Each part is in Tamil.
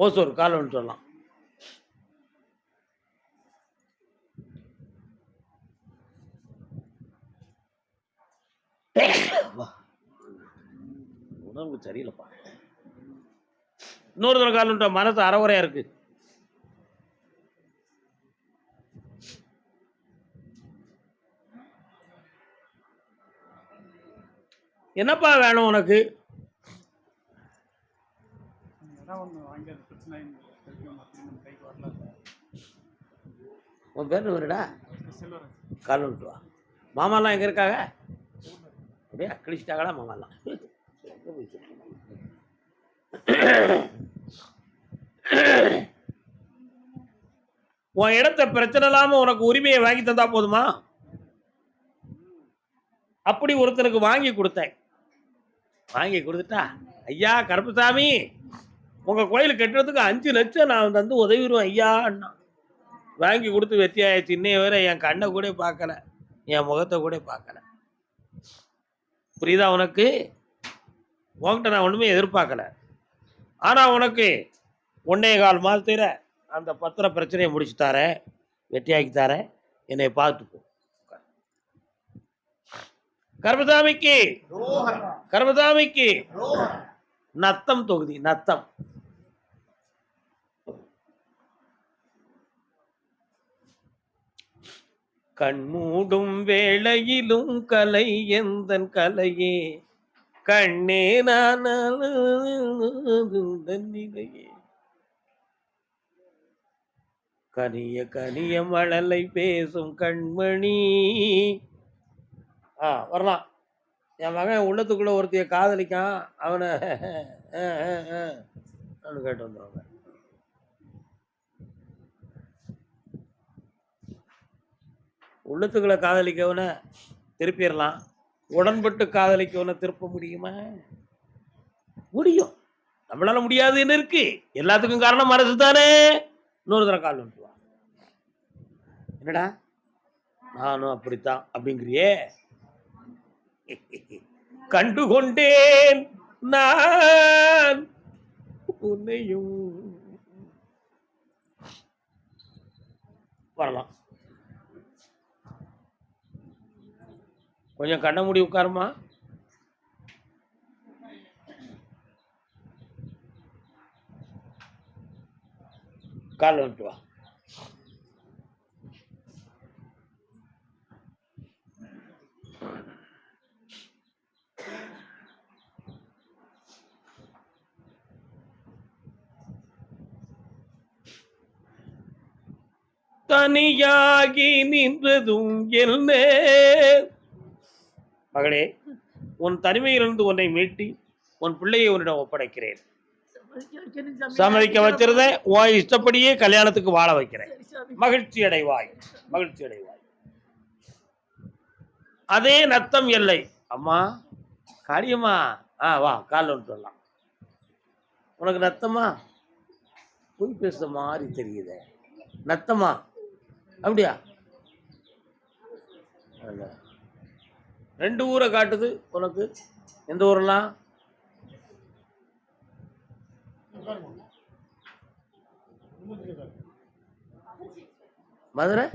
ஓசூர் கால் ஒன்று சொல்லலாம். உணவு சரியில்லைப்பா. இன்னொரு தடவை கால் ஒன்று மனசு அறகுறையா இருக்கு. என்னப்பா வேணும் உனக்கு? உன் பேர் வருடா கால் ஒன்று வா. மாமாலாம் எங்கே இருக்காங்க? அப்படியே அக்களிச்சிட்டாங்களா மாமாலாம்? உன் இடத்த பிரச்சனை இல்லாம உனக்கு உரிமையை வாங்கி தந்தா போதுமா? அப்படி ஒருத்தனுக்கு வாங்கி கொடுத்தேன். வாங்கி கொடுத்துட்டா, ஐயா கருப்பசாமி உங்க கோயில் கட்டுறதுக்கு 5 லட்சம் நான் தந்து உதவிடுவேன் ஐயா. வாங்கி கொடுத்து வெற்றியாயிடுச்சு. இன்னைய வரை என் கண்ணை கூட பார்க்கல, என் முகத்தை கூட பார்க்கல. புரியுதா உனக்கு? உன்கிட்ட நான் ஒண்ணுமே எதிர்பார்க்கல. ஆனா உனக்கு 1.25 மாதத்துல அந்த பத்திர பிரச்சனையை முடிச்சு தரேன், வெற்றியாக்கி தரேன். என்னை பார்த்துப்போ. கருப்பசாமிக்கு கருப்பசாமிக்கு நத்தம் தொகுதி நத்தம். கண்மூடும் வேளையிலும் கலை எந்தன் கலையே கண்ணே நான் நிலையே கனிய கனிய மழலை பேசும் கண்மணி. வரலாம். என் மகன் உள்ளத்துக்குள்ள ஒருத்தைய காதலிக்கான், அவனை கேட்டு வந்துடுவாங்க. உள்ளத்துக்குள்ள காதலிக்கவனை திருப்பிடலாம், உடன்பட்டு காதலிக்கவனை திருப்ப முடியுமா? முடியும். நம்மளால முடியாது என்ன இருக்கு? எல்லாத்துக்கும் காரணம் மனசு தானே. இன்னொரு தடவை கால் வந்துடுவா. என்னடா நானும் அப்படித்தான் அப்படிங்கிறியே? கண்டுகொண்டேன் நான் உன்னையும். வரலாம். கொஞ்சம் கண்ண மூடி உட்காருமா. கால் வந்துட்டு வா. தனியாகி நின்றதும் என்ன மகளே, உன் தனிமையிலிருந்து உன்னை மீட்டி உன் பிள்ளையை உன்னிடம் ஒப்படைக்கிறேன். சம்மதிக்க வச்சிருந்தேன். உன் இஷ்டப்படியே கல்யாணத்துக்கு வாழ வைக்கிறேன். மகிழ்ச்சி அடைவாய், மகிழ்ச்சி அடைவாய். அதே நத்தம் எல்லை. அம்மா காரியம்மா, வா கால் ஒன்று சொல்லலாம். உனக்கு நத்தமா? போய் பேசுற மாதிரி தெரியுது. நத்தமா? அப்படியா? 2 ஊரை காட்டுது உனக்கு. எந்த ஊரெல்லாம்? மதுரை.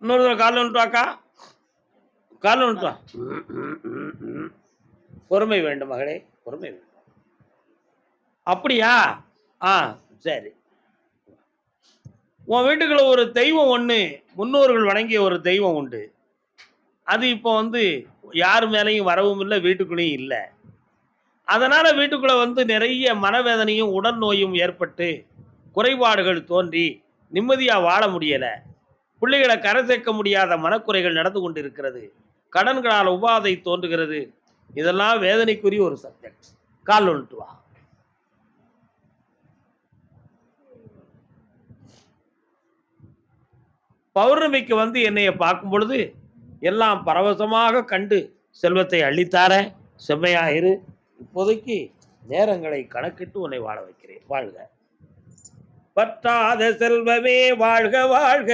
இன்னொரு கால் வந்துட்டாக்கா, கால் வந்துட்டா. பொறுமை வேண்டும் மகளே, பொறுமை வேண்டும். அப்படியா? சரி. உன் வீட்டுக்குள்ள ஒரு தெய்வம் ஒன்று, முன்னோர்கள் வணங்கிய ஒரு தெய்வம் உண்டு. அது இப்போ யார் மேலேயும் வரவும் இல்லை, வீட்டுக்குள்ளேயும் இல்லை. அதனால வீட்டுக்குள்ள நிறைய மனவேதனையும் உடல் நோயும் ஏற்பட்டு குறைபாடுகள் தோன்றி நிம்மதியா வாழ முடியல. பிள்ளைகளை கரை சேர்க்க முடியாத மனக்குறைகள் நடந்து கொண்டிருக்கிறது. கடன்களால் உபாதை தோன்றுகிறது. இதெல்லாம் வேதனைக்குரிய ஒரு சப்ஜெக்ட். கால் ஒன்று வா. பௌர்ணமிக்கு என்னைய பார்க்கும் பொழுது எல்லாம் பரவசமாக கண்டு செல்வத்தை அள்ளித்தார. செம்மையாயிரு. இப்போதைக்கு நேரங்களை கணக்கிட்டு உன்னை வாழ வைக்கிறேன். வாழ்க. பற்றாத செல்வமே வாழ்க வாழ்க.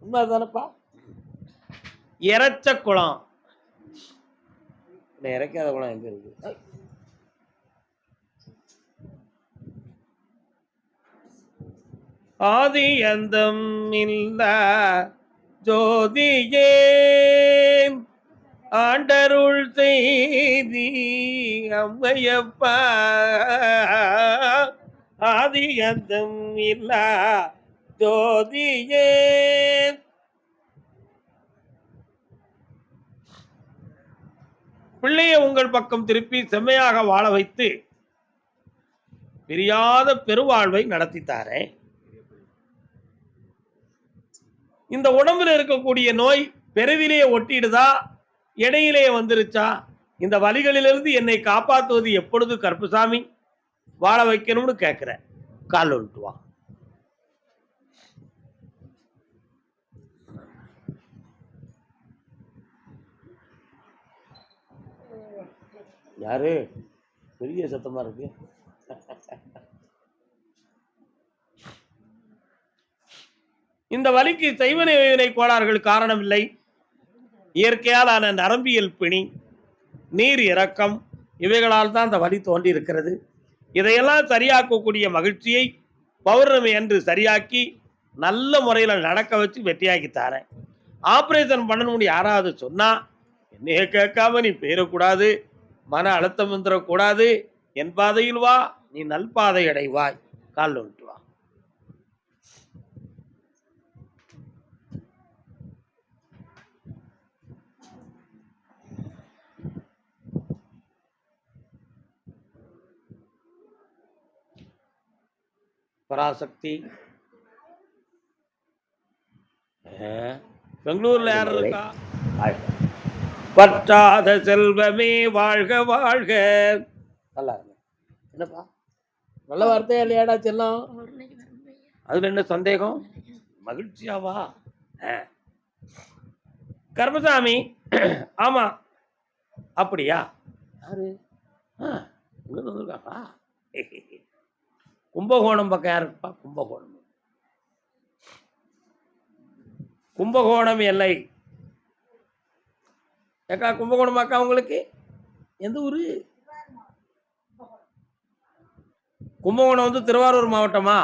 உண்மைதானப்பா? இறைச்ச குளம், இறைக்காத குளம் எங்க இருக்கு? ஆதி அந்தம் இல்ல ஜோதியே ஆண்டருள் செய்தி அம்மையப்பா. ஆதி அந்தம் இல்ல ஜோதியே. பிள்ளையை உங்கள் பக்கம் திருப்பி செம்மையாக வாழ வைத்து பிரியாத பெருவாழ்வை நடத்தித்தாரேன். இந்த உடம்புல இருக்கக்கூடிய நோய் பெருவிலேயே ஒட்டிடுதா, இடையிலேயே வந்துருச்சா? இந்த வலிகளிலிருந்து என்னை காப்பாற்றுவது எப்பொழுது கருப்புசாமி? வாழ வைக்கணும்னு கேட்கிறேன். கால் விட்டு வா. யாரு? பெரிய சத்தமா இருக்கு. இந்த வலிக்கு செய்வனை கோளாறுகள் காரணம் இல்லை. இயற்கையாலான நரம்பியல் பிணி, நீர் இறக்கம், இவைகளால் தான் இந்த வலி தோன்றி இருக்கிறது. இதையெல்லாம் சரியாக்கக்கூடிய மகிழ்ச்சியை பௌர்ணமி அன்று சரியாக்கி நல்ல முறையில் நடக்க வச்சு வெற்றியாக்கி தாரேன். ஆபரேஷன் பண்ணணும்னு யாராவது சொன்னா என்னைய கேட்காம நீ போயிடக்கூடாது, மன அழுத்தம் வந்துடக்கூடாது. என் பாதையில் வா, நீ நல்பாதை அடைவாய். கால் விட்டு வா. பராசக்தி பெங்களூர்ல யார் இருக்கா? பற்றாத செல்வமே வாழ்க வாழ்க. நல்லா இருங்க. என்னப்பா நல்ல வார்த்தையா இல்லையாடா செல்லம்? அதுல என்ன சந்தேகம்? மகிழ்ச்சியாவா? கருப்பசாமி, ஆமா. அப்படியா? யாரு வந்திருக்காப்பா? கும்பகோணம் பக்கம் யாருப்பா? கும்பகோணம், கும்பகோணம் எல்லை. ஏக்கா கும்பகோணம் அக்கா உங்களுக்கு எந்த ஊரு? கும்பகோணம் வந்து திருவாரூர் மாவட்டமா?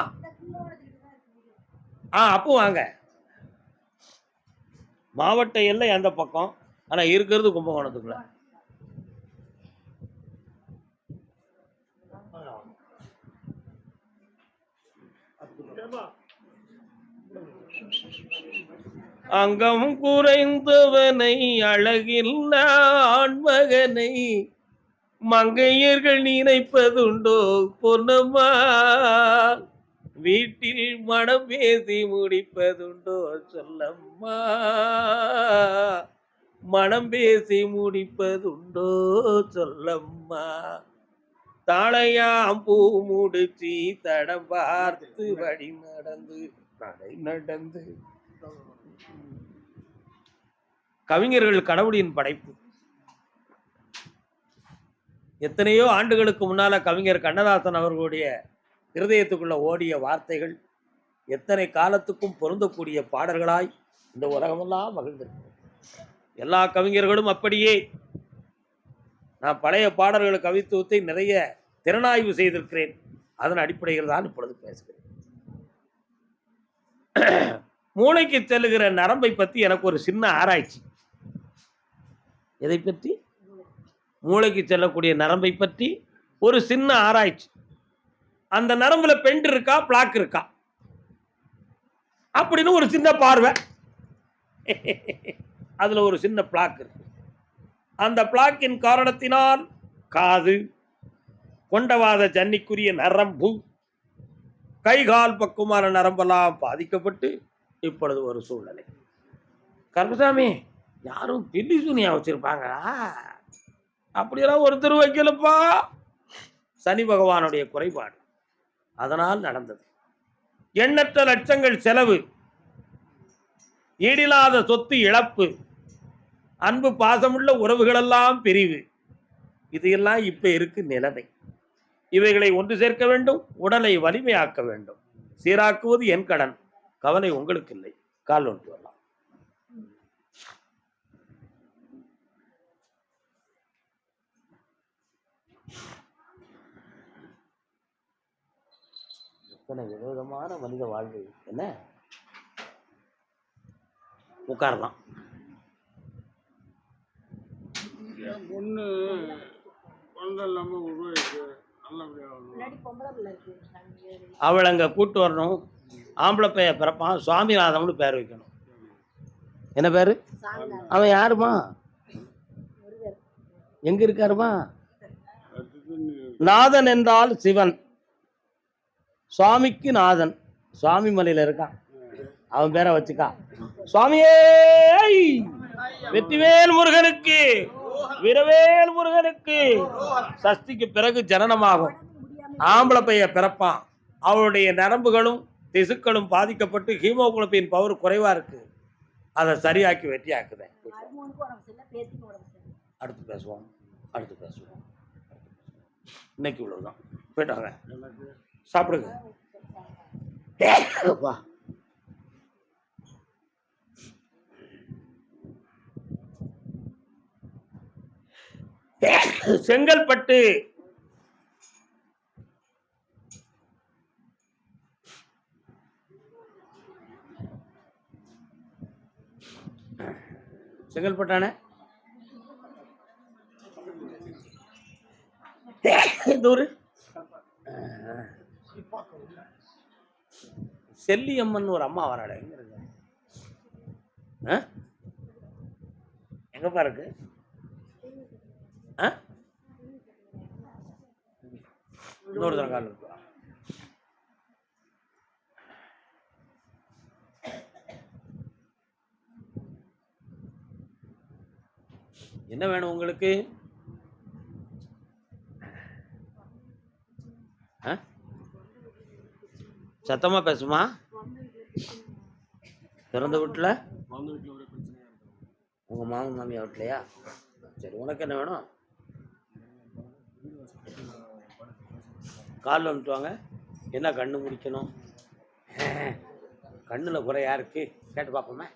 அப்போ வாங்க. மாவட்ட எல்லை அந்த பக்கம், ஆனா இருக்கிறது கும்பகோணத்துக்குள்ள. அங்கம் குறைந்தவனை அழகில்ல ஆண்மகனை மங்கையர்கள் நினைப்பதுண்டோ பொன்னம்மா? வீட்டில் மனம் பேசி முடிப்பதுண்டோ சொல்லம்மா? மனம் பேசி முடிப்பதுண்டோ சொல்லம்மா? தாளையாம் பூ முடிச்சி தடம் பார்த்து வழி நடந்து நடை நடந்து. கவிஞர்கள் கடவுளின் படைப்பு. எத்தனையோ ஆண்டுகளுக்கு முன்னால கவிஞர் கண்ணதாசன் அவர்களுடைய இருதயத்துக்குள்ள ஓடிய வார்த்தைகள் எத்தனை காலத்துக்கும் பொருந்தக்கூடிய பாடல்களாய் இந்த உலகமெல்லாம் மகிழ்ந்திருக்கு. எல்லா கவிஞர்களும் அப்படியே. நான் பழைய பாடல்கள் கவித்துவத்தை நிறைய திறனாய்வு செய்திருக்கிறேன். அதன் அடிப்படையில் தான் இப்பொழுது பேசுகிறேன். மூளைக்கு செல்லுகிற நரம்பை பற்றி எனக்கு ஒரு சின்ன ஆராய்ச்சி. எதை பற்றி? மூளைக்கு செல்லக்கூடிய நரம்பை பற்றி ஒரு சின்ன ஆராய்ச்சி. அந்த நரம்புல பெண்ட் இருக்கா, பிளாக் இருக்கா அப்படின்னு ஒரு சின்ன பார்வை. அதுல ஒரு சின்ன பிளாக் இருக்கு. அந்த பிளாக்கின் காரணத்தினால் காது, கொண்டவாத ஜன்னிக்குரிய நரம்பு, கைகால் பக்குமான நரம்பெல்லாம் பாதிக்கப்பட்டு இப்பொழுது ஒரு சூழ்நிலை. கருப்பசாமி, யாரும் பில்லி சூனியா வச்சிருப்பாங்களா? அப்படியெல்லாம் ஒருத்தர் வைக்கலப்பா. சனி பகவானுடைய குறைபாடு, அதனால் நடந்தது. எண்ணற்ற லட்சங்கள் செலவு, ஈடில்லாத சொத்து இழப்பு, அன்பு பாசமுள்ள உறவுகளெல்லாம் பிரிவு. இது எல்லாம் இப்ப இருக்கு நிலைமை. இவைகளை ஒன்று சேர்க்க வேண்டும், உடலை வலிமையாக்க வேண்டும். சீராக்குவது என் கடன், கவலை உங்களுக்கு இல்லை. கால் ஒன்று வரலாம். எத்தனை விதவிதமான மனித வாழ்வு. என்ன உட்காரலாம். பொண்ணு குழந்தை இல்லாம அவளை அங்க கூட்டு வரணும். ஆம்பளை பைய பிறப்பான், சுவாமிநாதம்னு பேர் வைக்கணும். என்ன பேரு? அவன் யாருமா? எங்க இருக்காருமா? நாதன் என்றால் சிவன், சுவாமிக்கு நாதன். சுவாமி மலையில இருக்கான், அவன் பேரை வச்சுக்கா. சுவாமியே வெற்றிவேல் முருகனுக்கு, வீரவேல் முருகனுக்கு. சஷ்டிக்கு பிறகு ஜனனமாகும். ஆம்பளை பைய பிறப்பான். அவளுடைய நரம்புகளும் திசுக்களும் பாதிக்கப்பட்டு ஹீமோகுளோபின் பவர் குறைவா இருக்கு. அதை சரியாக்கி வெற்றியாக்குதேன். அடுத்து பேசுவோம், அடுத்து பேசுவோம். இன்னைக்கு இவ்வளவுதான். போயிட்டாங்க, சாப்பிடுங்க. செங்கல்பட்டு செங்கல்பட்டானே தூரு செல்லியம்மன் ஒரு அம்மா வராட. எங்க இருக்கு? எங்கப்பா இருக்கு? இன்னொரு தரம் கால் இருக்கு. என்ன வேணும் உங்களுக்கு? சத்தமா பேசுமா? பிறந்த வீட்டுல உங்க மாமன் மாமியா வீட்லையா? சரி, உனக்கு என்ன வேணும்? காலில் வந்துட்டு வாங்க. என்ன கண்ணு முடிக்கணும்? கண்ணில் குறை யாருக்கு கேட்டு பார்ப்போமே.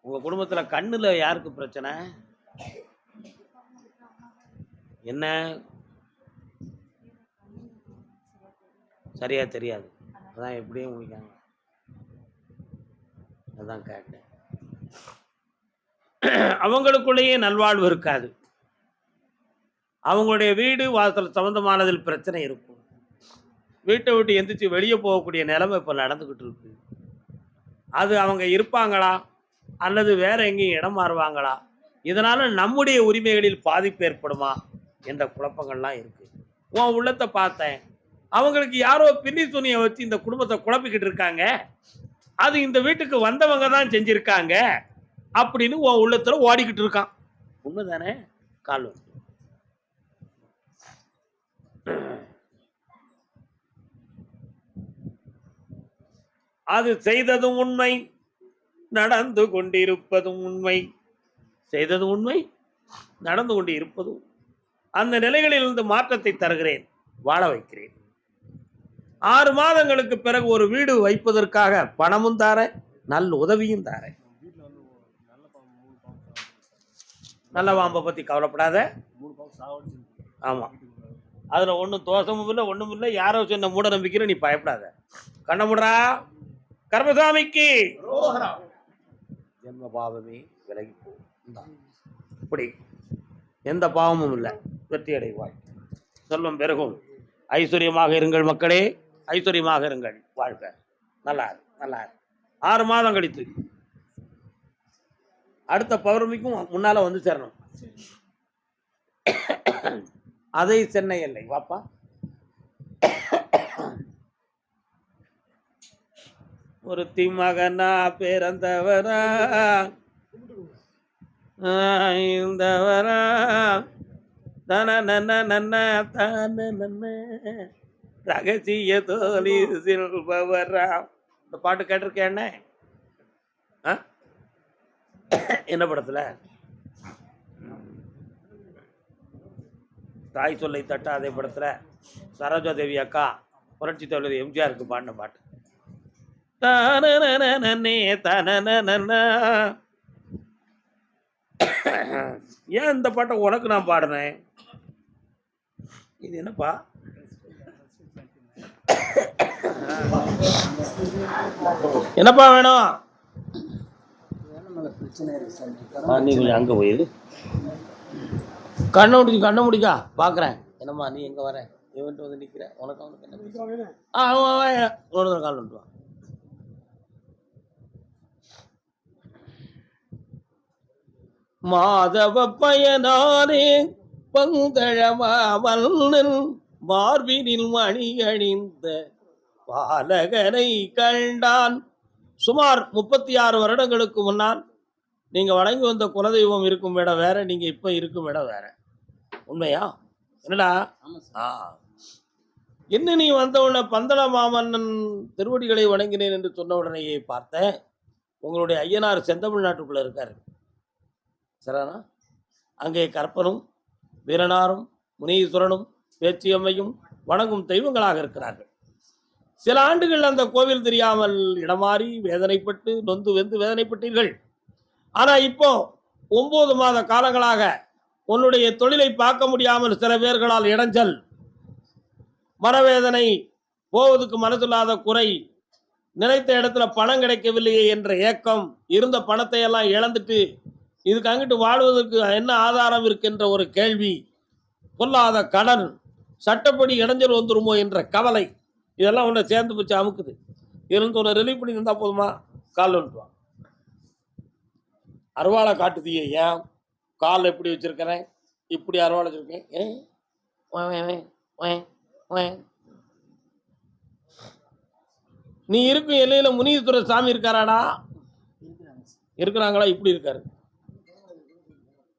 உங்க குடும்பத்தில் கண்ணில் யாருக்கு பிரச்சனை? என்ன சரியா தெரியாது, அதான் எப்படியும் முடிக்காங்க. அதான் கேட்டேன். அவங்களுக்குள்ளேயே நல்வாழ்வு இருக்காது. அவங்களுடைய வீடு வாசல் சம்பந்தமானதில் பிரச்சனை இருக்கும். வீட்டை விட்டு எந்திரிச்சு வெளியே போகக்கூடிய நிலைமை இப்போ நடந்துக்கிட்டு இருக்கு. அது அவங்க இருப்பாங்களா அல்லது வேற எங்கேயும் இடம் மாறுவாங்களா, இதனால நம்முடைய உரிமைகளில் பாதிப்பு ஏற்படுமா என்ற குழப்பங்கள்லாம் இருக்கு. உன் உள்ளத்தை பார்த்தேன். அவங்களுக்கு யாரோ பின்னி துணியை வச்சு இந்த குடும்பத்தை குழப்பிக்கிட்டு இருக்காங்க. அது இந்த வீட்டுக்கு வந்தவங்க தான் செஞ்சிருக்காங்க அப்படின்னு உன் உள்ளத்துல ஓடிக்கிட்டு இருக்கான். உண்மைதானே? கால் அது செய்ததும் உண்மை, நடந்து கொண்டிருப்பதும் உண்மை. செய்ததும் உண்மை, நடந்து கொண்டு இருப்பதும். அந்த நிலைகளிலிருந்து மாற்றத்தை தருகிறேன், வாழ வைக்கிறேன். 6 மாதங்களுக்கு பிறகு ஒரு வீடு வைப்பதற்காக பணமும் தாரேன், நல்ல உதவியும் தாரேன். நல்ல பாம்பை பத்தி கவலைப்படாத. ஆமா, அதுல ஒன்றும் தோஷமும் இல்லை, ஒன்றும் இல்லை. யாரோ சொன்ன மூட நம்பிக்கையில நீ பயப்படாத. கண்ண முடா. கர்மசாமிக்கு ஜென்ம பாவமே விலகி போ. இப்படி எந்த பாவமும் இல்லை, வெற்றி அடைவாய். செல்வம் பெருகும். ஐஸ்வர்யமாக இருங்கள் மக்களே, ஐஸ்வர்யமாக இருங்கள், வாழ்க. நல்லா நல்லா. 6 மாதம் கழித்து அடுத்த பௌர்ணமிக்கும் முன்னால வந்து சேரணும். அதை சென்னை எல்லை வாப்பா. ஒரு திமகனா பிறந்தவரா இந்தவரா தன நன்ன ரகசிய தோழி செல்பவரா. இந்த பாட்டு கேட்டிருக்கேன். என்ன படத்துல? தாய் சொல்லை தட்டாதே படத்துல சரோஜா தேவி அக்கா புரட்சி தலைவர் எம்ஜிஆருக்கு பாடின பாட்டு. தானனனனனே தனனனனா. ஏன் இந்த பாட்டை உனக்கு நான் பாடுறேன்? இது என்னப்பா? என்னப்பா வேணும்? நீ கொஞ்சம் அங்கே போயிரு. கண்ணை முடிக்கா பார்க்குறேன். என்னம்மா நீ எங்கே வர? இவன்ட்டு வந்து நிற்கிற. உனக்கு அவனுக்கு என்ன? ஒரு கால் வந்துட்டு வா. மாதவ பயனானே பங்கழமாவல் மார்பினில் மணி அணிந்த பாலகனை கண்டான். சுமார் 36 வருடங்களுக்கு முன்னால் நீங்கள் வணங்கி வந்த குலதெய்வம் இருக்கும் இடம் வேற, நீங்கள் இப்போ இருக்கும் இடம் வேற. உண்மையா? என்னடா? என்ன நீ வந்த உடனே பந்தள மாமன்னன் திருவடிகளை வணங்கினேன் என்று சொன்ன உடனேயே பார்த்தேன் உங்களுடைய ஐயனார் செந்தமிழ்நாட்டுக்குள்ளே இருக்கார். சரிண்ணா? அங்கே கற்பனும் வீரனாரும் முனீஸ்வரனும் பேச்சியம்மையும் வணங்கும் தெய்வங்களாக இருக்கிறார்கள். சில ஆண்டுகள் அந்த கோவில் தெரியாமல் இடமாறி வேதனைப்பட்டு நொந்து வெந்து வேதனைப்பட்டீர்கள். ஆனால் இப்போ 9 மாத காலங்களாக உன்னுடைய தொழிலை பார்க்க முடியாமல் சில பேர்களால் இடைஞ்சல், மனவேதனை, போவதுக்கு மனசில்லாத குறை, நினைத்த இடத்துல பணம் கிடைக்கவில்லையே என்ற ஏக்கம், இருந்த பணத்தை எல்லாம் இழந்துட்டு இதுக்கு அங்கிட்டு வாழ்வதற்கு என்ன ஆதாரம் இருக்கின்ற ஒரு கேள்வி, பொல்லாத கடன், சட்டப்படி இடைஞ்சல் வந்துருமோ என்ற கவலை, இதெல்லாம் ஒன்றை சேர்ந்து போச்சு அமுக்குது. இருந்து ஒன்று ரிலீவ் பண்ணி இருந்தால் போதுமா? கால் வந்துட்டுவான். அருவாளை காட்டுதியே, ஏன் கால் எப்படி வச்சிருக்கிறேன், இப்படி அருவாளை வச்சிருக்கேன். நீ இருக்கும் எல்லையில முனீஸ்வர சாமி இருக்காராடா? இருக்கிறாங்களா? இப்படி இருக்காரு.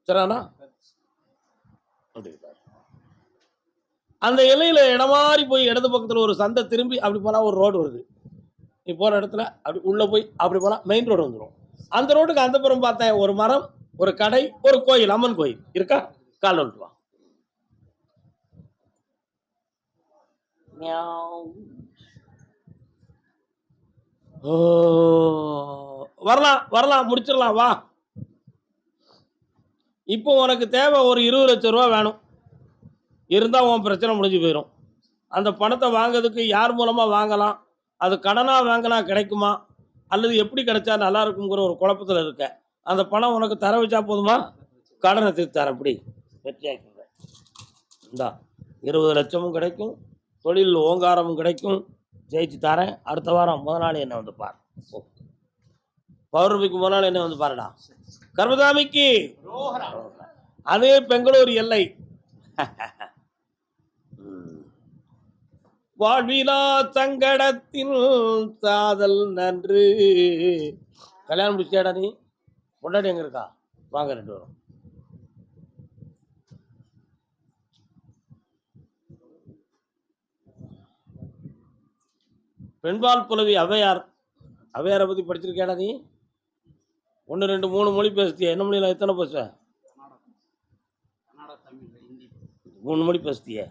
சரிண்ணா? அந்த எல்லையில இடமாறி போய் இடது பக்கத்தில் ஒரு சந்தை திரும்பி அப்படி போனால் ஒரு ரோடு வருது. நீ போகிற இடத்துல அப்படி உள்ளே போய் அப்படி போனால் மெயின் ரோடு வந்துடும். அந்த ரோட்டுக்கு அந்த புறம் பார்த்தேன் ஒரு மரம், ஒரு கடை, ஒரு கோயில், அம்மன் கோயில் இருக்கா? கால் வந்துட்டு வரலாம் வரலாம், முடிச்சிடலாம் வா. இப்போ உனக்கு தேவை ஒரு 20 லட்சம் ரூபா வேணும். இருந்தால் உன் பிரச்சனை முடிஞ்சு போயிடும். அந்த பணத்தை வாங்கிறதுக்கு யார் மூலமாக வாங்கலாம், அது கடனாக வாங்கினா கிடைக்குமா, அல்லது எப்படி கிடைச்சா நல்லா இருக்குங்கிற ஒரு குழப்பத்தில் இருக்க. அந்த பணம் உனக்கு தர வச்சா போதுமா? கடனை தீர்த்து தரேன். இப்படி வெற்றியாக்கிங்க. இந்தா 20 லட்சமும் கிடைக்கும், தொழில் ஓங்காரமும் கிடைக்கும், ஜெயிச்சு தரேன். அடுத்த வாரம் முதல் நாள் என்ன வந்து பார். பௌர்ணமிக்கு முதல் நாள் என்ன வந்து பாருடா. கர்மசாமிக்கு அதே பெங்களூர் எல்லை. வாழ்விலா சங்கடத்தில் சாதல் நன்று. கல்யாணம் முடிச்சாடா? நீ பொண்டாட்டி எங்க இருக்கா? வாங்க 2 வரும். பெண்பால் புலவி ஔவையார். ஔவையாரை பற்றி படிச்சிருக்கேடா நீ? 1 2 3 மொழி பேசுத்தியா? என்ன மொழியில் எத்தனை பேச? 3 மொழி பேசுத்திய?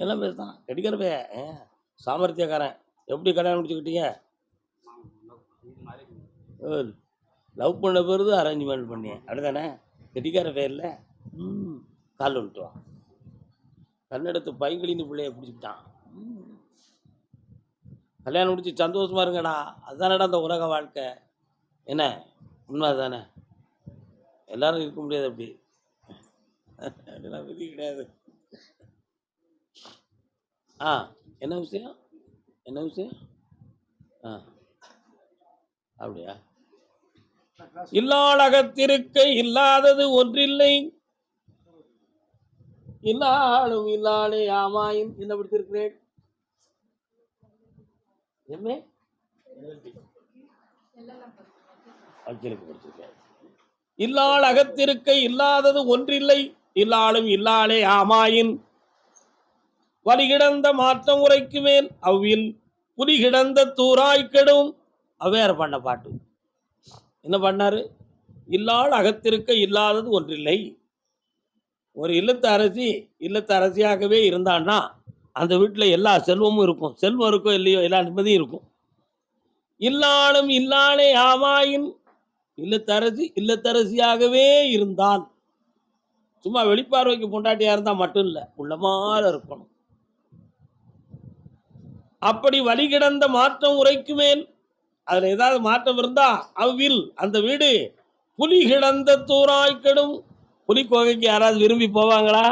எல்லாம் பேசுதான். கெடிக்கிறப்ப சாமர்த்தியக்காரன். எப்படி கல்யாணம் முடிச்சுக்கிட்டீங்க? லவ் பண்ண பேருது அரேஞ்ச்மெண்ட் பண்ணி அப்படிதானே? கெடிக்கார பேரில் கால் வந்துட்டுவான். கண்ணெடுத்து பைங்களின்னு பிள்ளைய பிடிச்சிக்கிட்டான். கல்யாணம் முடிச்சு சந்தோஷமா இருங்கடா. அதுதானடா அந்த உலக வாழ்க்கை. என்ன உண்மை தானே? எல்லாரும் இருக்க முடியாது அப்படி. அப்படிலாம் விதி கிடையாது. என்ன விஷயம்? என்ன விஷயம்? அப்படியா? இல்லாளகத்திருக்க இல்லாதது ஒன்றில்லை, இல்லாளும் இல்லாளே ஆமாயின். என்ன படித்திருக்கிறேன்? படிச்சிருக்கேன். இல்லாள் அகத்திருக்க இல்லாதது ஒன்றில்லை, இல்லாளும் இல்லாளே ஆமாயின். வலிகிடந்த மாற்றம் உரைக்கு மேல் அவ்வில் புலிகிடந்த தூராய்க்கெடும். அவ்வையார் பண்ண பாட்டு. என்ன பண்ணாரு? இல்லாள் அகத்திருக்க இல்லாதது ஒன்றில்லை. ஒரு இல்லத்து அரசியாகவே இருந்தான்னா அந்த வீட்டுல எல்லா செல்வமும் இருக்கும். செல்வம் இருக்கோ இல்லையோ எல்லா நிம்மதியும் இருக்கும். இல்லாளும் இல்லாளே ஆமாயின் இல்லத்தரசியாகவே இருந்தால், சும்மா வெளிப்பார்வைக்கு பொண்டாட்டியா இருந்தா மட்டும் இல்ல, உள்ளமாற இருக்கணும். அப்படி வழிகிடந்த மாற்றம் உரைக்கு மேல், அதுல ஏதாவது மாற்றம் இருந்தா அவ்வில் அந்த வீடு புலி கிடந்த தூராய்க்கெடும். புலி கோகைக்கு யாராவது விரும்பி போவாங்களா?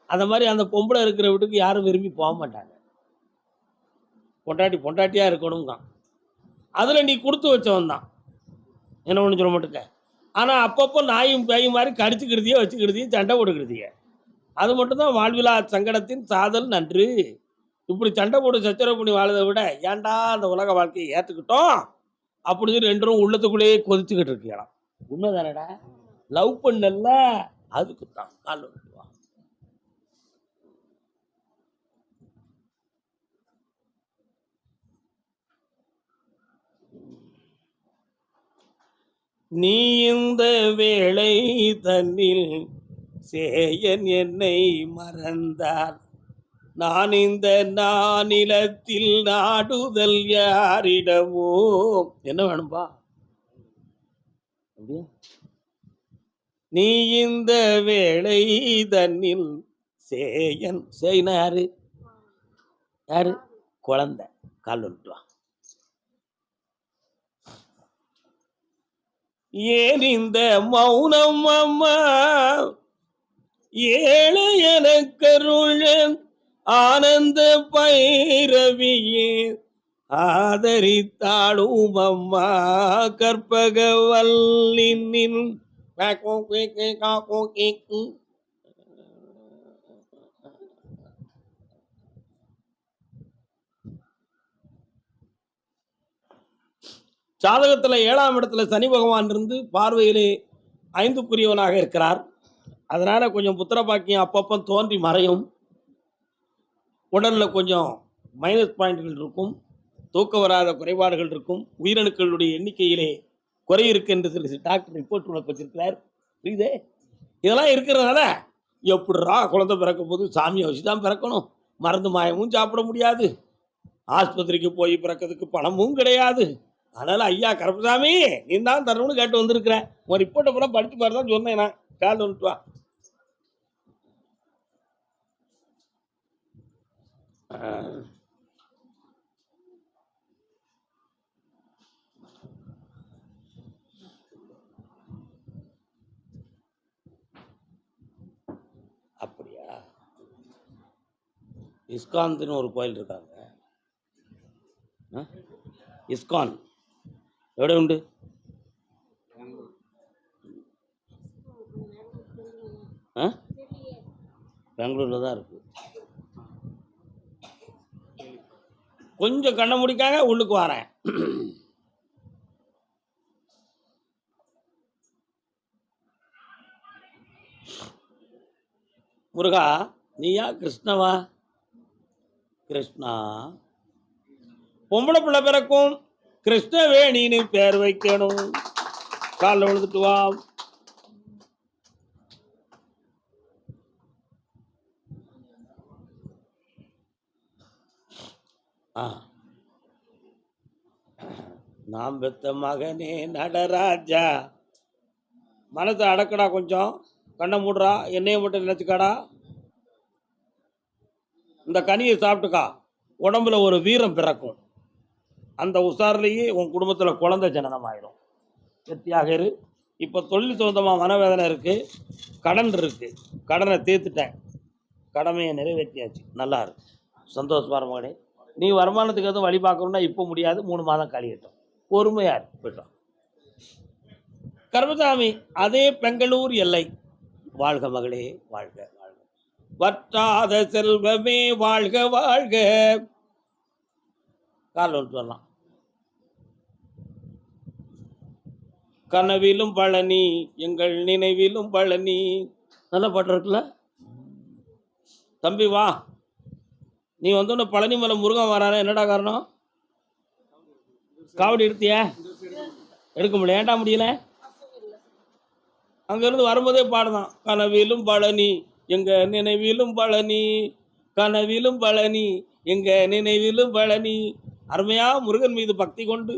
அந்த மாதிரி அந்த பொம்பளை இருக்கிற வீட்டுக்கு யாரும் விரும்பி போக மாட்டாங்க. பொண்டாட்டியா இருக்கணும் தான். அதுல நீ கொடுத்து வச்சவன் தான், என்ன ஒண்ணு சொல்ல மாட்டுக்க. ஆனா அப்பப்போ நாயும் பேயும் மாதிரி கடிச்சுக்கிடுதியே வச்சுக்கிடுதியே சண்டை போட்டுக்கிடுதிய. அது மட்டும்தான் வாழ்விலா சங்கடத்தின் சாதல் நன்று. இப்படி சண்டை போட்டு சச்சரவு பண்ணி வாழதை விட ஏன்டா அந்த உலக வாழ்க்கையை ஏற்றுக்கிட்டோம் அப்படின்னு ரெண்டும் உள்ளத்துக்குள்ளேயே கொதிச்சுக்கிட்டு இருக்கலாம். உண்மைதானடா? லவ் பண்ணல அதுக்கு தான் கால் விட்டுவா. நீ இந்த வேளை தன்னில் சேயன் என்னை மறந்தால் நான் இந்த நானிலத்தில் நாடுதல் யாரிடமோ. என்ன வேணும்பா? நீ இந்த வேளை தன்னில் சேயன். சேயனா யாரு? யாரு? குழந்தை. கால் வந்துட்டு. ஏன் இந்த மௌனம் அம்மா ஏழை எனக்கருள் ஆனந்த பைரவியே ஆதரித்தாளும் அம்மா கற்பகவல்லின். ஜாதகத்துல 7ஆம் இடத்துல சனி பகவான் இருந்து பார்வையிலே 5க்குரியவனாக இருக்கிறார். அதனால கொஞ்சம் புத்திர பாக்கியம் அப்பப்போ தோன்றி மறையும். உடல்ல கொஞ்சம் மைனஸ் பாயிண்ட்கள் இருக்கும். தூக்க வராத குறைபாடுகள் இருக்கும். உயிரணுக்களுடைய எண்ணிக்கையிலே குறை இருக்கு என்று சொல்லி டாக்டர் ரிப்போர்ட் உனக்கு வச்சிருக்கிறார். புரியுதே? இதெல்லாம் இருக்கிறதுனால எப்படிரா குழந்தை பிறக்கும் போது சாமியை வச்சு தான் பிறக்கணும், மருந்து மாயமும் சாப்பிட முடியாது, ஆஸ்பத்திரிக்கு போய் பிறக்கிறதுக்கு பணமும் கிடையாது. அதனால ஐயா கருப்பசாமி நீ தான் தரணும்னு கேட்டு வந்திருக்கிற. உன் ரிப்போர்ட்டை பூரா படிச்சு பாரு தான் சொன்னேன். நான் கால் வந்துட்டு வா. அப்படியா? இஸ்கான்துன்னு ஒரு கோயில் இருக்காங்க. இஸ்கான் எവിടെ உண்டு? பெங்களூர்ல தான் இருக்கு. கொஞ்சம் கண்ணை முடிக்காங்க, உள்ளுக்கு வரேன். முருகா நீயா கிருஷ்ணவா? கிருஷ்ணா. பொம்பளை பிள்ளை பிறக்கும் கிருஷ்ணவேணின்னு பேர் வைக்கணும். காலில் விழுந்துட்டு வா. நாம் பெத்த மகனே நடராஜா. மனத்தை அடக்கடா, கொஞ்சம் கண்ணை மூடுறா, என்னைய மட்டும் நினைச்சுக்காடா. இந்த கனியை சாப்பிட்டுக்கா, உடம்புல ஒரு வீரம் பிறக்கும். அந்த உஷாரிலேயே உன் குடும்பத்தில் குழந்தை ஜனனம் ஆயிடும். வெற்றியாக இரு. இப்போ தொழில் சொந்தமாக மனவேதனை இருக்குது, கடன் இருக்குது, கடனை தீர்த்துட்டேன், கடமையை நிறைவேற்றியாச்சு, நல்லா இருக்கு, சந்தோஷமா மகனே. நீ வருமானத்துக்கு எதுவும் வழி பார்க்கணும்னா இப்போ முடியாது, 3 மாதம் கழியட்டும், பொறுமையா போயிட்டோம். கருப்பசாமி அதே பெங்களூர் எல்லை. வாழ்க மகளே, வாழ்க வாழ்க, வற்றாத செல்வமே வாழ்க வாழ்க. கால் வந்துட்டு வரலாம். கனவிலும் பழனி எங்கள் நினைவிலும் பழனி. நல்ல பாட்டு இருக்குல்ல தம்பி? வா, நீ வந்து பழனி மலை முருகன் வரான, என்னடா காரணம்? காவடி எடுத்திய? எடுக்க முடியல. ஏன்டா முடியல? அங்கிருந்து வரும்போதே பாடுதான். கனவிலும் பழனி எங்க நினைவிலும் பழனி, கனவிலும் பழனி எங்க நினைவிலும் பழனி. அருமையா முருகன் மீது பக்தி கொண்டு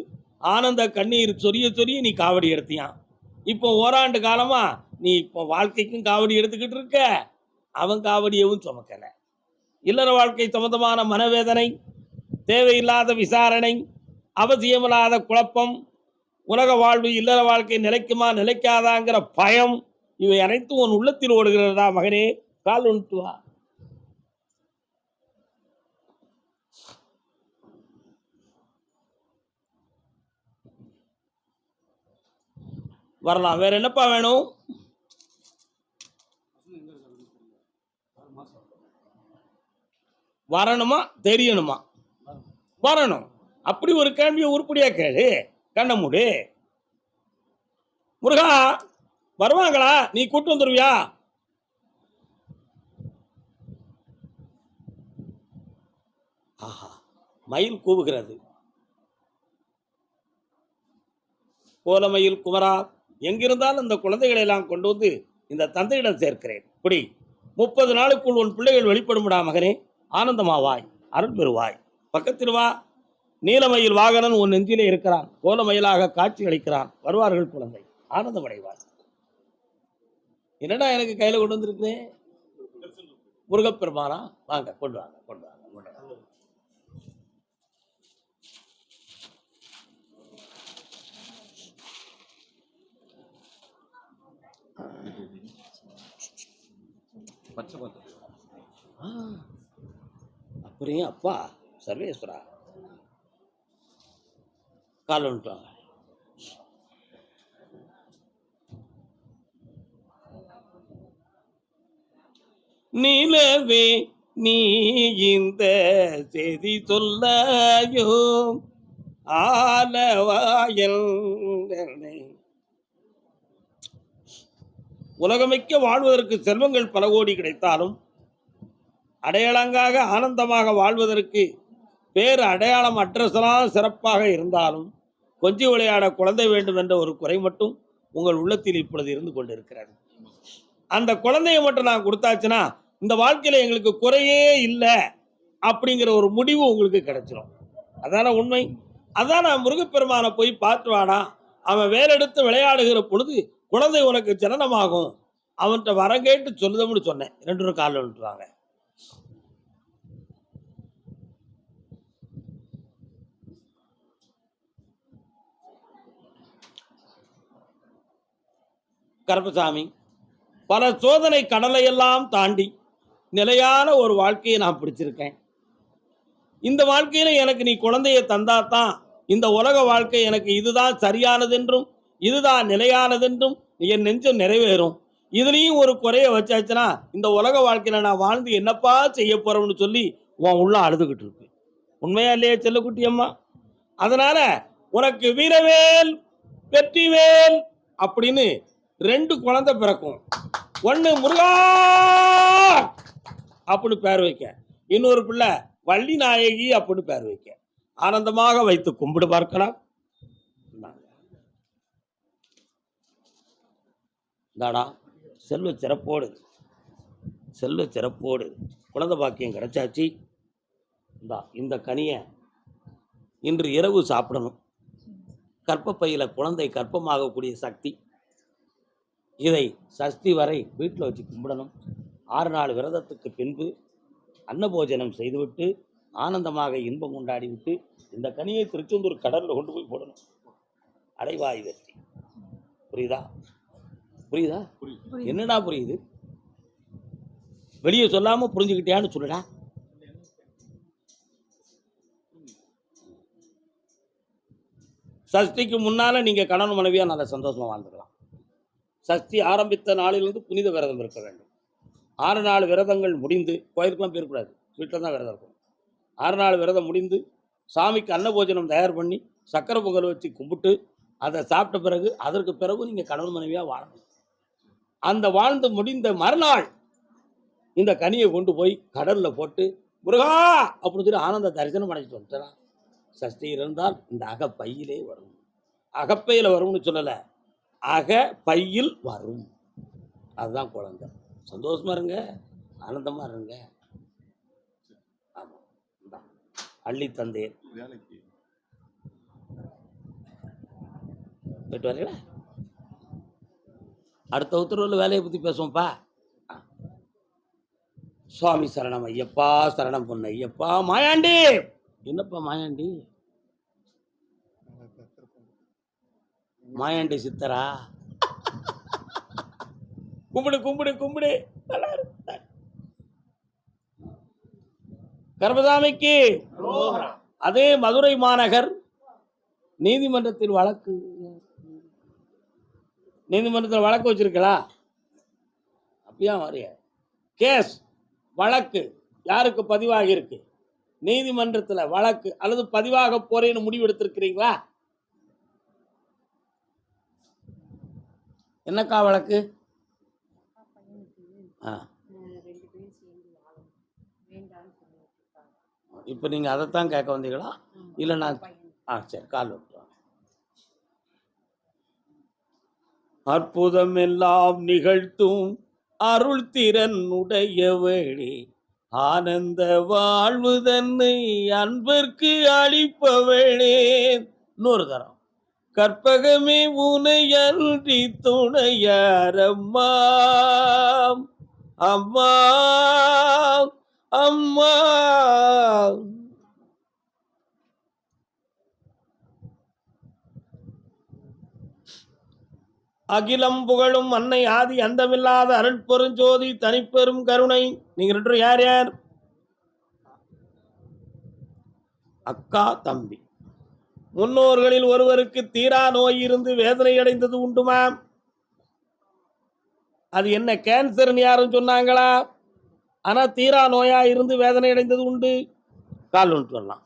ஆனந்த கண்ணீர் சொரிய சொரிய நீ காவடி எடுத்தியான். இப்போ ஓராண்டு காலமா நீ இப்போ வாழ்க்கைக்கும் காவடி எடுத்துக்கிட்டு இருக்க, அவன் காவடியவும் சுமக்கல. இல்லற வாழ்க்கை சம்பந்தமான மனவேதனை, தேவையில்லாத விசாரணை, அவசியமில்லாத குழப்பம், உலக வாழ்வு இல்லற வாழ்க்கை நிலைக்குமா நிலைக்காதாங்கிற பயம், இவை அனைத்தும் உன் உள்ளத்தில் ஓடுகிறதா மகனே? கால் ஒன்று வா. வரலாம். வேற என்னப்பா வேணும்? வரணுமா தெரியணுமா? வரணும். அப்படி ஒரு கேள்வியை உருப்படியா கேளு. கண்ண மூடு. முருகா வருவாங்களா? நீ கூட்டு வந்துருவியா? ஆஹா, மயில் கூவுகிறது. கோலமயில் குமரா, எங்கிருந்தாலும் இந்த குழந்தைகளை எல்லாம் கொண்டு வந்து இந்த தந்தையிடம் சேர்க்கிறேன். இப்படி 30 நாளுக்குள் உன் பிள்ளைகள் வெளிப்படும்டா மகனே. ஆனந்தமாவாய், அருள் பெறுவாய். பக்கத்தில் வா. நீலமயில் வாகனன் உன் நெஞ்சிலே இருக்கிறான். கோலமயிலாக காட்சி அளிக்கிறான். வருவார்கள் குழந்தை. ஆனந்தமடைவார். என்னடா எனக்கு கையில கொண்டு வந்திருக்கிறேன்? முருகப்பெருமானா? வாங்க, கொண்டு வாங்க, கொண்டு வாங்க, கொண்டு வாங்க. அப்படியே அப்பா சர்வேஸ்வரா, கால் வந்துட்டாங்க. நிலவே நீ இந்த செய்தி சொல்லாயோ ஆலவாயல். உலகமிக்க வாழ்வதற்கு செல்வங்கள் பல கோடி கிடைத்தாலும் அடையாளங்காக ஆனந்தமாக வாழ்வதற்கு பேர் அடையாளம் அட்ரஸ்லாம் சிறப்பாக இருந்தாலும் கொஞ்சி விளையாட குழந்தை வேண்டும் என்ற ஒரு குறை மட்டும் உங்கள் உள்ளத்தில் இப்பொழுது இருந்து கொண்டிருக்கிறது. அந்த குழந்தையை மட்டும் நான் கொடுத்தாச்சுன்னா இந்த வாழ்க்கையில எங்களுக்கு குறையே இல்லை அப்படிங்கிற ஒரு முடிவு உங்களுக்கு கிடைச்சிடும். அதான உண்மை. அதான் நான் முருகப்பெருமானை போய் பார்த்து வாடா, அவன் வேலெடுத்து விளையாடுகிற பொழுது குழந்தை உனக்கு ஜனனமாகும், அவன்கிட்ட வரம் கேட்டு சொல்லுதம்னு சொன்னேன். 2 காலில் விட்டுருவாங்க. கருப்பசாமி, பல சோதனை கடலையெல்லாம் தாண்டி நிலையான ஒரு வாழ்க்கையை நான் பிடிச்சிருக்கேன். இந்த வாழ்க்கையில எனக்கு நீ குழந்தையை தந்தாதான் இந்த உலக வாழ்க்கை எனக்கு இதுதான் சரியானதென்றும் இதுதான் நிலையானதென்றும் என் நெஞ்சம் நிறைவேறும். இதுலயும் ஒரு குறைய வச்சாச்சுன்னா இந்த உலக வாழ்க்கையில நான் வாழ்ந்து என்னப்பா செய்ய போறோம்னு சொல்லி உன் உள்ள அழுதுகிட்டு இருக்கு. உண்மையா இல்லையா செல்லக்குட்டி அம்மா? அதனால உனக்கு வீரவேல் வெற்றிவேல் அப்படின்னு 2 குழந்தை பிறக்கும். ஒண்ணு முருகா அப்படின்னு பேர் வைக்க, இன்னொரு பிள்ளை வள்ளி நாயகி அப்படின்னு பேர் வைக்க. ஆனந்தமாக வைத்து கும்பிடு பார்க்கலாம். தாடா செல்வ சிறப்போடு, செல்வ சிறப்போடு குழந்தை பாக்கியம் கிடைச்சாச்சு. இந்த கனியை இன்று இரவு சாப்பிடணும். கற்பப்பையில குழந்தை கற்பமாகக்கூடிய சக்தி. இதை சஷ்டி வரை வீட்டில் வச்சு கும்பிடணும். 6 நாள் விரதத்துக்கு பின்பு அன்னபோஜனம் செய்துவிட்டு ஆனந்தமாக இன்பம் கொண்டாடிவிட்டு இந்த கனியை திருச்செந்தூர் கடலில் கொண்டு போய் போடணும். அடைவாய் வெற்றி. புரியுதா? புரியுதா? என்னடா புரியுது? வெளியே சொல்லாம புரிஞ்சுக்கிட்டியான்னு சொல்லுடா. சஷ்டிக்கு முன்னால நீங்க கணவன் மனைவியா நல்ல சந்தோஷமா வாழ்ந்துக்கலாம். சஷ்டி ஆரம்பித்த நாளிலிருந்து புனித விரதம் இருக்க வேண்டும். 6 நாள் விரதங்கள் முடிந்து, கோயிலுக்குலாம் போயிருக்கூடாது, வீட்டில் தான் விரதம் இருக்கும். 6 நாள் விரதம் முடிந்து சாமிக்கு அன்னபோஜனம் தயார் பண்ணி சக்கரை பொங்கல் வச்சு கும்பிட்டு அதை சாப்பிட்ட பிறகு அதற்கு பிறகு நீங்கள் கணவன் மனைவியாக வாழணும். அந்த வாழ்ந்து முடிந்த மறுநாள் இந்த கனியை கொண்டு போய் கடலில் போட்டு முருகா அப்படின்னு சொல்லி ஆனந்த தரிசனம் அடைச்சிட்டு வந்துட்டா. சஷ்டி இருந்தால் இந்த பையிலே வரும். அகப்பையில் வரும்னு சொல்லலை, அக பையில் வரும். அதுதான் குழந்தை. சந்தோஷமா இருங்க, ஆனந்தமா இருங்க. ஆமாம், அள்ளி தந்தேன். போயிட்டு வரீங்களா? அடுத்த உத்தரவில் வேலையை பற்றி பேசுவோம்ப்பா. சுவாமி சரணம் ஐயப்பா, சரணம் பொண்ணு ஐயப்பா. மாயாண்டி, என்னப்பா மாயாண்டி? மாயாண்டி சித்தரா? கும்பிடு கும்பிடு கும்பிடு. கர்மசாமிக்கு அதே மதுரை மாநகர் நீதிமன்றத்தில் வழக்கு வச்சிருக்கலா? அப்படியா வரைய கேஸ் வழக்கு யாருக்கு பதிவாகி இருக்கு? நீதிமன்றத்தில் வழக்கு அல்லது பதிவாக போறேன்னு முடிவு எடுத்திருக்கிறீங்களா? என்னக்கா வழக்கு? இப்போ நீங்கள் அதைத்தான் கேட்க வந்தீங்களா? இல்லை நான் சரி, கால் விட்டுறேன். அற்புதம் எல்லாம் நிகழ்த்தும் அருள் திறன் உடையவளே, ஆனந்த வாழ்வு தன்னை அன்பிற்கு அளிப்பவளே. இன்னொரு தரம். கற்பகமே உனை அன்றி துணையாரம்மா, அம்மா அம்மா. அகிலம் புகழும் அன்னை ஆதி அந்தமில்லாத அருட்பெருஞ்சோதி தனிப்பெரும் கருணை. நீங்க ரெண்டும் யார் யார்? அக்கா தம்பி. முன்னோர்களில் ஒருவருக்கு தீரா நோய் இருந்து வேதனை அடைந்தது உண்டுமா? அது என்ன கேன்சர்னு யாரும் சொன்னாங்களா? ஆனா தீரா நோயா இருந்து வேதனை அடைந்தது உண்டு. கால் ஒன்று வரலாம்.